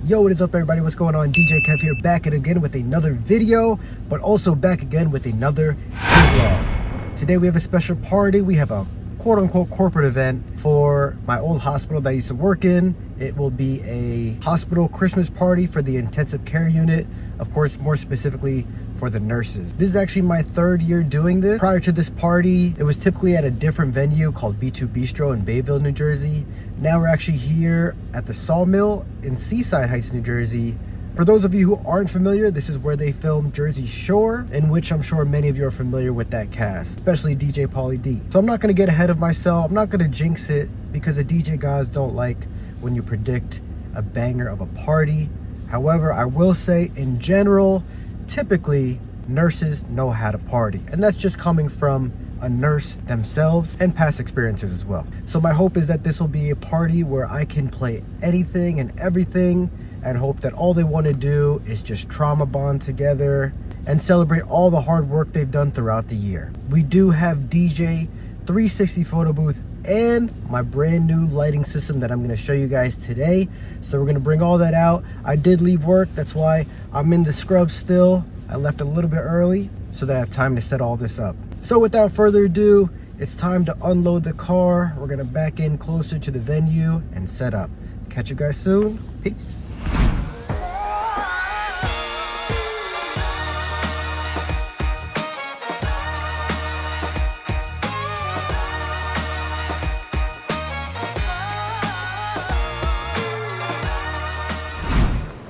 Yo, what is up everybody? What's going on? DJ Kev here, back again with another video, but also back again with another vlog. Today we have a special party. We have a quote-unquote corporate event for my old hospital that I used to work in. It will be a hospital Christmas party for the intensive care unit, of course, more specifically for the nurses. This is actually my third year doing this. Prior to this party, it was typically at a different venue called B2 Bistro in Bayville, New Jersey. Now we're actually here at the Sawmill in Seaside Heights, New Jersey. For those of you who aren't familiar, this is where they filmed Jersey Shore, in which I'm sure many of you are familiar with that cast, especially DJ Pauly D. So I'm not gonna get ahead of myself. I'm not gonna jinx it because the DJ gods don't like when you predict a banger of a party. However, I will say in general, typically nurses know how to party, and that's just coming from a nurse themselves and past experiences as well. So my hope is that this will be a party where I can play anything and everything and hope that all they want to do is just trauma bond together and celebrate all the hard work they've done throughout the year. We do have DJ 360 photo booth and my brand new lighting system that I'm going to show you guys today. So we're going to bring all that out. I did leave work, that's why I'm in the scrub still. I left a little bit early so that I have time to set all this up. So without further ado, it's time to unload the car. We're going to back in closer to the venue and set up. Catch you guys soon. Peace.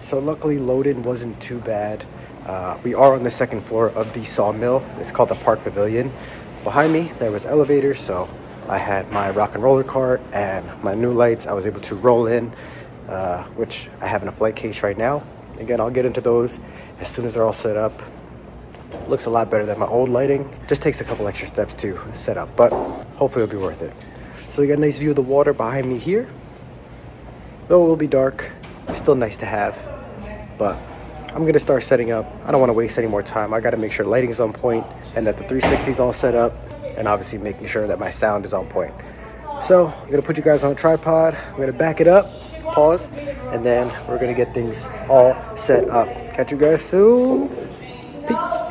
So luckily loading wasn't too bad. We are on the second floor of the Sawmill. It's called the Park Pavilion. Behind me there was elevators, so I had my rock and roller cart and my new lights. I was able to roll in, which I have in a flight case right now. Again, I'll get into those as soon as they're all set up. Looks a lot better than my old lighting. Just takes a couple extra steps to set up, but hopefully it'll be worth it. So you got a nice view of the water behind me here. Though it will be dark, still nice to have. But I'm gonna start setting up. I don't want to waste any more time. I got to make sure lighting's on point and that the 360 is all set up, and obviously making sure that my sound is on point. So I'm gonna put you guys on a tripod. I'm gonna back it up, pause, and then we're gonna get things all set up. Catch you guys soon. Peace.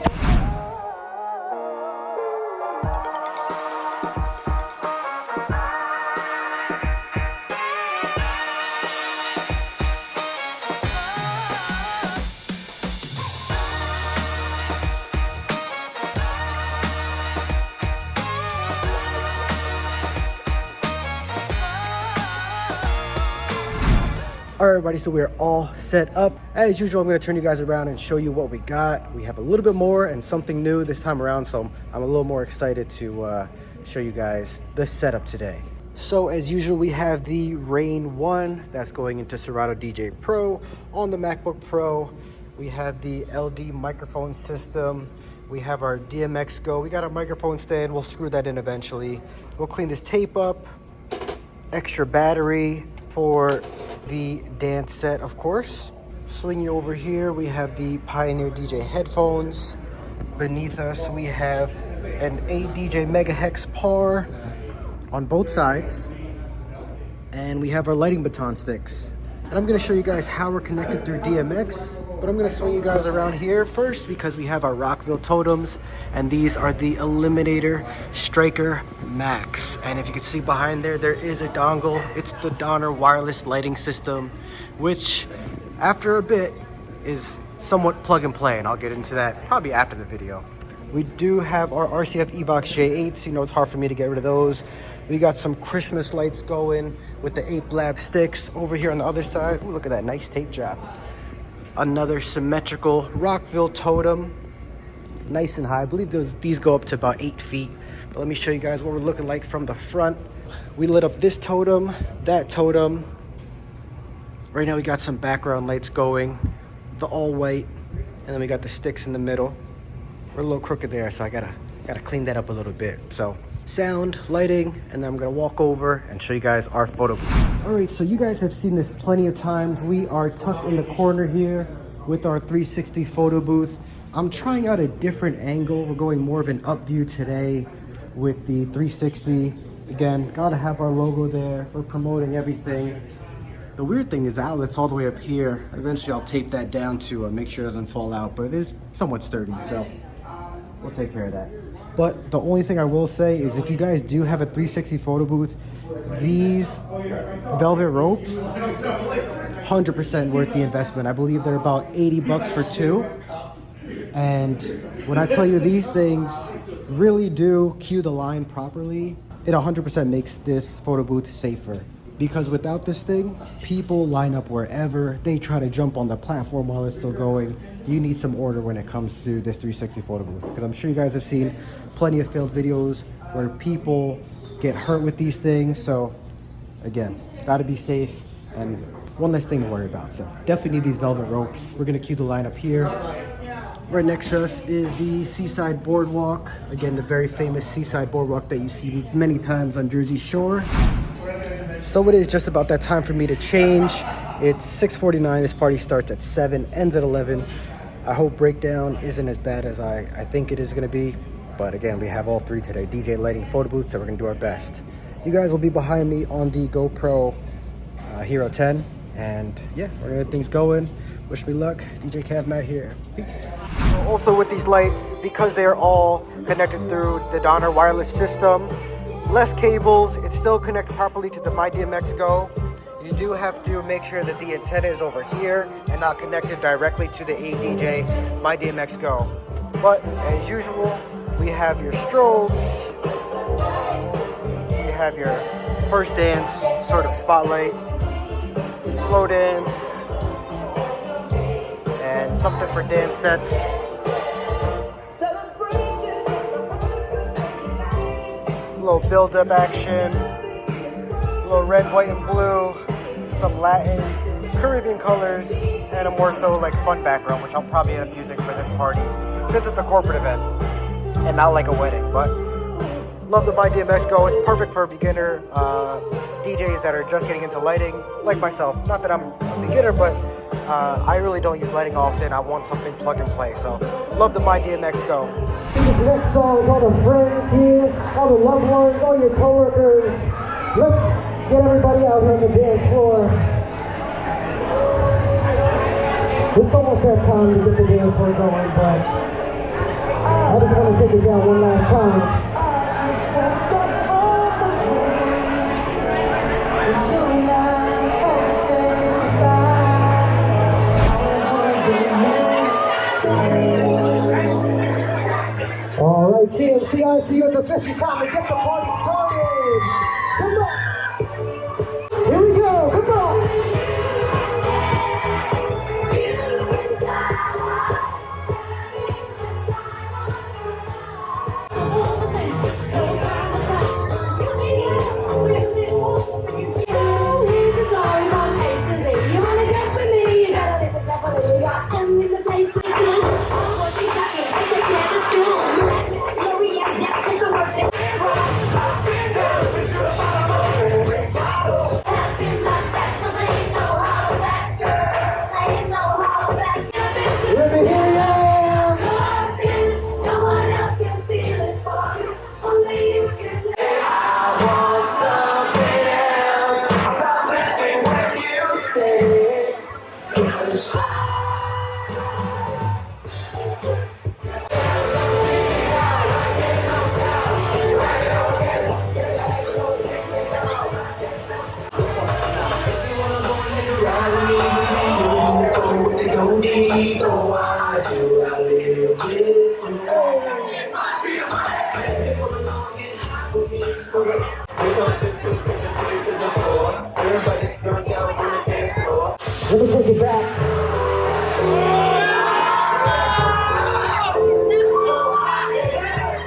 All right, everybody, so we're all set up. As usual, I'm gonna turn you guys around and show you what we got. We have a little bit more and something new this time around, so I'm a little more excited to show you guys the setup today. So as usual, we have the Rane 1 that's going into Serato DJ Pro. On the MacBook Pro, we have the LD microphone system. We have our DMX Go. We got our microphone stand. We'll screw that in eventually. We'll clean this tape up. Extra battery for the dance set, of course. Swing you over here, we have the Pioneer DJ headphones. Beneath us, we have an 8 DJ Megahex PAR on both sides. And we have our lighting baton sticks. And I'm gonna show you guys how we're connected through DMX, but I'm gonna swing you guys around here first because we have our Rockville totems, and these are the Eliminator Striker Max. And if you can see behind there, there is a dongle. It's the Donner wireless lighting system, which after a bit is somewhat plug and play, and I'll get into that probably after the video. We do have our RCF Evox J8s. You know, it's hard for me to get rid of those. We got some Christmas lights going with the 8 Blab sticks over here on the other side. Ooh, look at that nice tape job. Another symmetrical Rockville totem, nice and high. I believe these go up to about 8 feet. But let me show you guys what we're looking like from the front. We lit up this totem, that totem. Right now we got some background lights going, the all white, and then we got the sticks in the middle. We're a little crooked there, so I gotta clean that up a little bit. So sound, lighting, and then I'm gonna walk over and show you guys our photo booth. All right, so you guys have seen this plenty of times. We are tucked in the corner here with our 360 photo booth. I'm trying out a different angle. We're going more of an up view today with the 360. Again, gotta have our logo there. We're promoting everything. The weird thing is the outlet's all the way up here. Eventually I'll tape that down to make sure it doesn't fall out, but it is somewhat sturdy, so we'll take care of that. But the only thing I will say is if you guys do have a 360 photo booth, these velvet ropes, 100% worth the investment. I believe they're about 80 bucks for two. And when I tell you these things really do cue the line properly, it 100% makes this photo booth safer. Because without this thing, people line up wherever. They try to jump on the platform while it's still going. You need some order when it comes to this 360 photo booth. Because I'm sure you guys have seen plenty of failed videos where people get hurt with these things. So again, gotta be safe and one less thing to worry about. So definitely need these velvet ropes. We're gonna cue the line up here. Right next to us is the Seaside Boardwalk. Again, the very famous Seaside Boardwalk that you see many times on Jersey Shore. So it is just about that time for me to change. It's 6:49, this party starts at 7, ends at 11. I hope breakdown isn't as bad as I think it is gonna be. But again, we have all three today, DJ, lighting, photo booth, so we're gonna do our best. You guys will be behind me on the GoPro Hero 10. And yeah, we're gonna get things going. Wish me luck. DJ Cav Matt here. Peace. Also with these lights, because they are all connected through the Donner wireless system, less cables, it's still connected properly to the MyDMX Go. You do have to make sure that the antenna is over here and not connected directly to the ADJ MyDMX Go. But as usual, we have your strobes, you have your first dance sort of spotlight, slow dance, and something for dance sets. A little build-up action, a little red, white, and blue, some Latin, Caribbean colors, and a more so like fun background, which I'll probably end up using for this party since it's a corporate event and not like a wedding. But love the MyDMX Go. It's perfect for beginner DJs that are just getting into lighting, like myself. Not that I'm a beginner, but I really don't use lighting often. I want something plug and play, so love the MyDMX Go. Next song, all the friends here, all the loved ones, all your coworkers. Let's get everybody out here on the dance floor. It's almost that time to get the dance floor going, but I just want to take it down one last time. All right, CMC, I see you. It's official time to get the party started. Come on. Here we go. Come on. Let me take it back.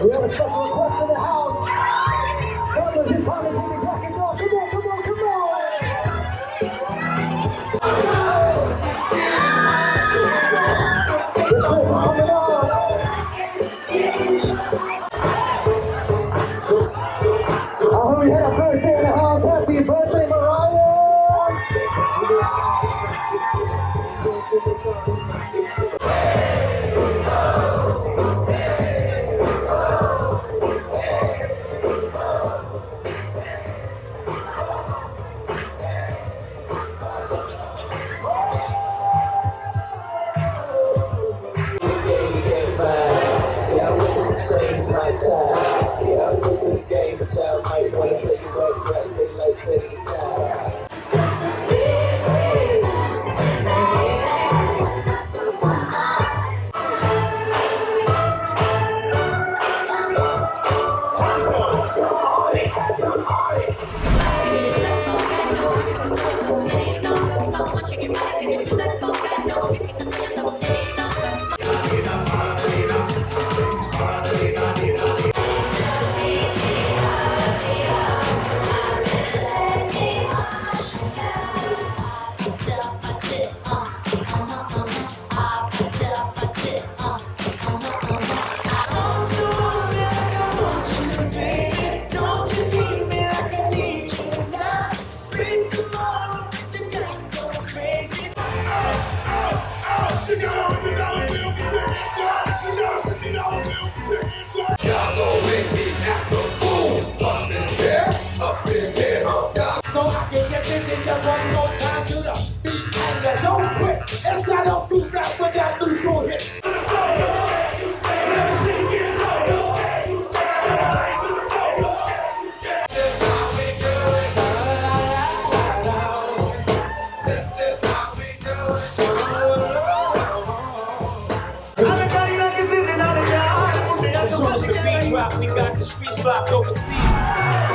We have a special request in the house. Brothers, it's time to take your jackets off. Come on, come on, come on. The shirts are coming on. I heard we had a birthday in the house. Happy birthday, Mariah.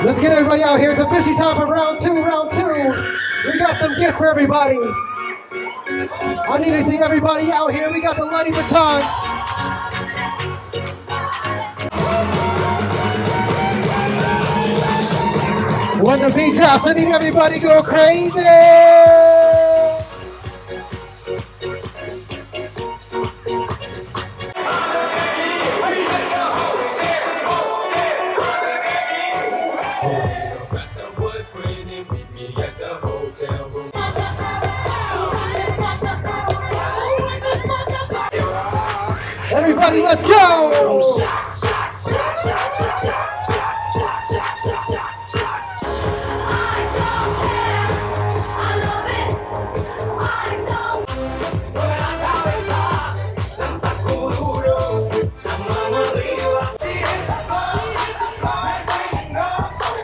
Let's get everybody out here. The bushy top of round two. We got some gifts for everybody. I need to see everybody out here. We got the Luddy baton. When the beat drops, I need everybody go crazy. Everybody, let's go!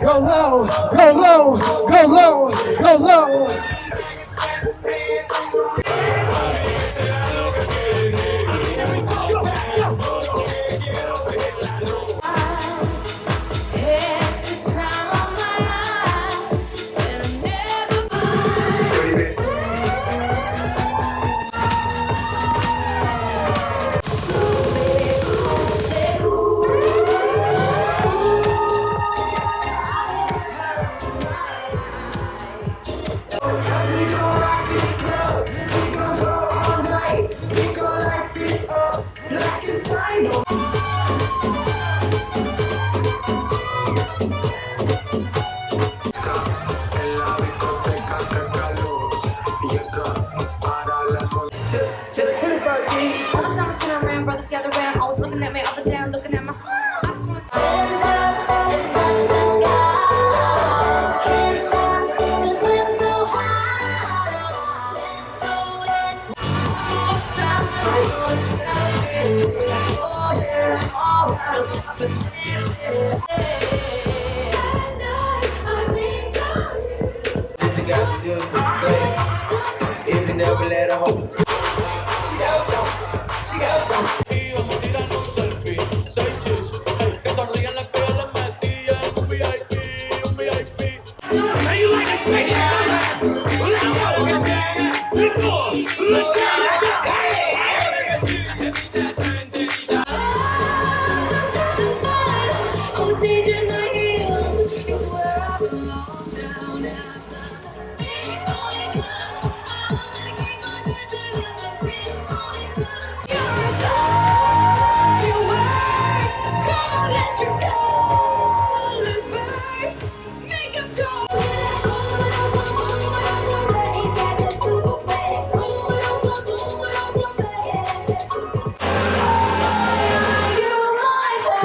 Go low, go low, go low, go low. Brothers gather around, always looking at me up and down, looking at my heart. I just want to hands up and touch the sky. Can't stop, just lift so high. Let's go, If you got the good thing, if you never let her hold.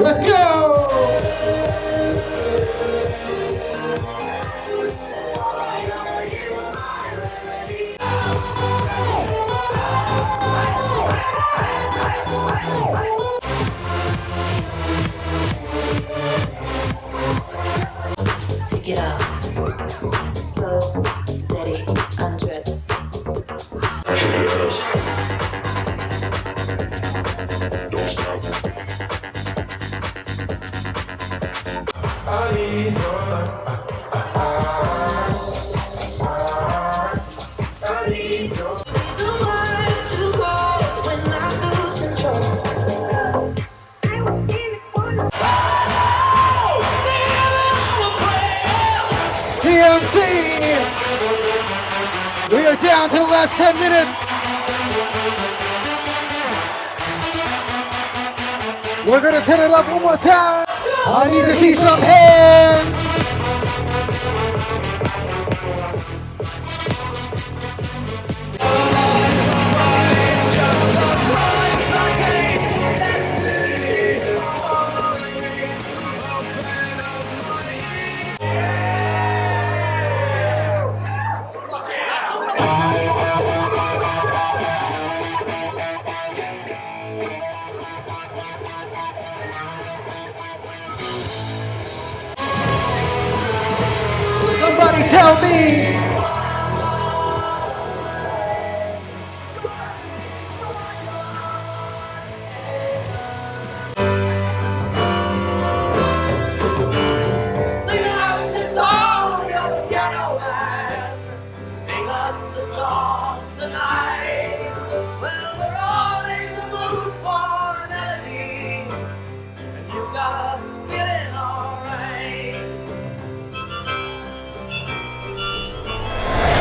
Let's go! take it up. Slow, steady, undress. I need your I need your down to the last 10 minutes. We're gonna turn it up one more time. I need to see some hands. Somebody tell me. Sing us the song, your piano man. Sing us the song tonight. Well, we're all in the mood for a melody, and you got us feeling alright.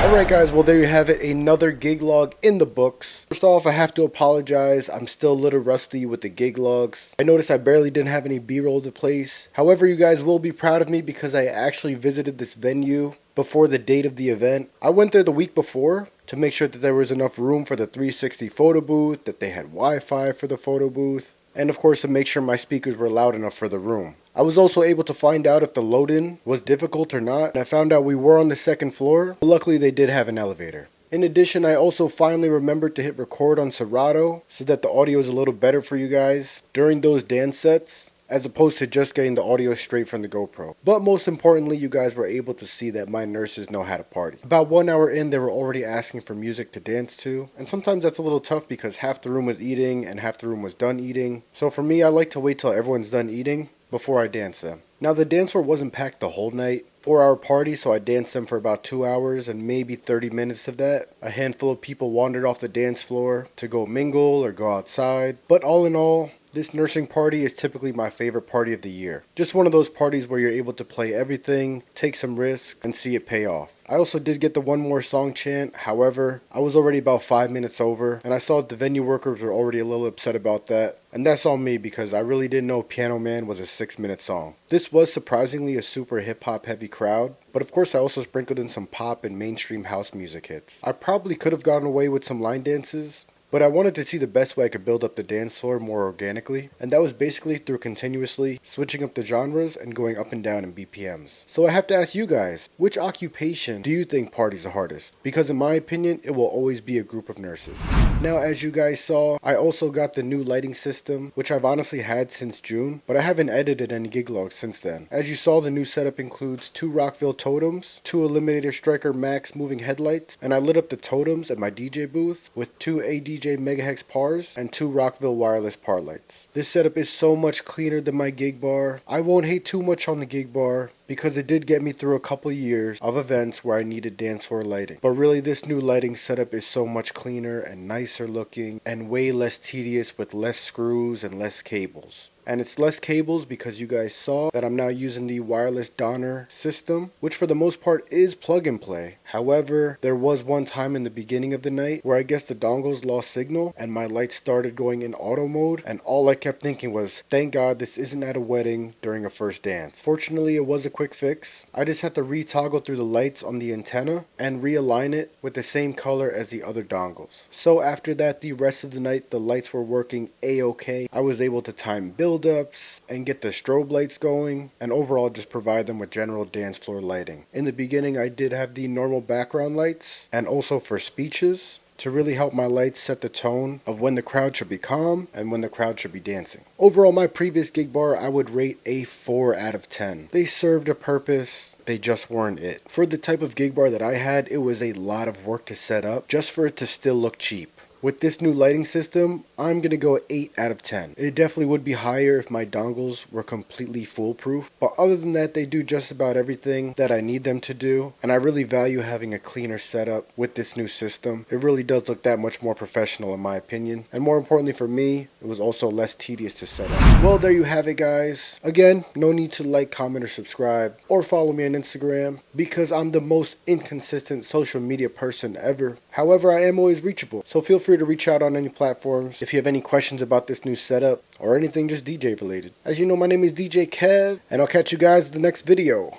Alright guys, well there you have it, another gig log in the books. First off, I have to apologize, I'm still a little rusty with the gig logs. I noticed I barely didn't have any B-roll to place. However, you guys will be proud of me because I actually visited this venue before the date of the event. I went there the week before to make sure that there was enough room for the 360 photo booth, that they had Wi-Fi for the photo booth, and of course to make sure my speakers were loud enough for the room. I was also able to find out if the load-in was difficult or not, and I found out we were on the second floor, but luckily they did have an elevator. In addition, I also finally remembered to hit record on Serato so that the audio is a little better for you guys during those dance sets, as opposed to just getting the audio straight from the GoPro. But most importantly, you guys were able to see that my nurses know how to party. About 1 hour in, they were already asking for music to dance to, and sometimes that's a little tough because half the room was eating and half the room was done eating. So for me, I like to wait till everyone's done eating before I dance them. Now the dance floor wasn't packed the whole night. 4-hour party, so I danced them for about 2 hours and maybe 30 minutes of that. A handful of people wandered off the dance floor to go mingle or go outside. But all in all, this nursing party is typically my favorite party of the year. Just one of those parties where you're able to play everything, take some risks, and see it pay off. I also did get the one more song chant, however, I was already about 5 minutes over, and I saw that the venue workers were already a little upset about that. And that's on me because I really didn't know Piano Man was a 6-minute song. This was surprisingly a super hip hop heavy crowd, but of course I also sprinkled in some pop and mainstream house music hits. I probably could have gotten away with some line dances, but I wanted to see the best way I could build up the dance floor more organically, and that was basically through continuously switching up the genres and going up and down in BPMs. So I have to ask you guys, which occupation do you think parties the hardest? Because in my opinion, it will always be a group of nurses. Now as you guys saw, I also got the new lighting system, which I've honestly had since June, but I haven't edited any gig logs since then. As you saw, the new setup includes 2 Rockville totems, 2 Eliminator Striker Max moving headlights, and I lit up the totems at my DJ booth with 2 ADJ Megahex pars and 2 Rockville wireless par lights. This setup is so much cleaner than my gig bar. I won't hate too much on the gig bar because it did get me through a couple years of events where I needed dance floor lighting. But really this new lighting setup is so much cleaner and nicer looking and way less tedious with less screws and less cables. And it's less cables because you guys saw that I'm now using the wireless Donner system, which for the most part is plug and play. However, there was one time in the beginning of the night where I guess the dongles lost signal and my lights started going in auto mode, and all I kept thinking was, thank God this isn't at a wedding during a first dance. Fortunately, it was a quick fix. I just had to re-toggle through the lights on the antenna and realign it with the same color as the other dongles. So after that, the rest of the night the lights were working a-okay. I was able to time build-ups and get the strobe lights going, and overall just provide them with general dance floor lighting. In the beginning I did have the normal background lights and also for speeches to really help my lights set the tone of when the crowd should be calm and when the crowd should be dancing. Overall, my previous gig bar I would rate a 4 out of 10. They served a purpose, they just weren't it. For the type of gig bar that I had, it was a lot of work to set up just for it to still look cheap. With this new lighting system, I'm going to go 8 out of 10. It definitely would be higher if my dongles were completely foolproof, but other than that, they do just about everything that I need them to do, and I really value having a cleaner setup with this new system. It really does look that much more professional in my opinion, and more importantly for me, it was also less tedious to set up. Well, there you have it, guys. Again, no need to like, comment, or subscribe, or follow me on Instagram, because I'm the most inconsistent social media person ever. However, I am always reachable, so feel free to reach out on any platforms if you have any questions about this new setup or anything just DJ related. As you know, my name is DJ Kev, and I'll catch you guys in the next video.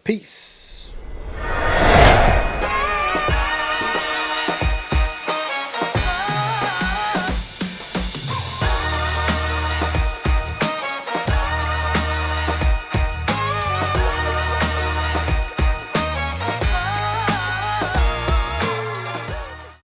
Peace.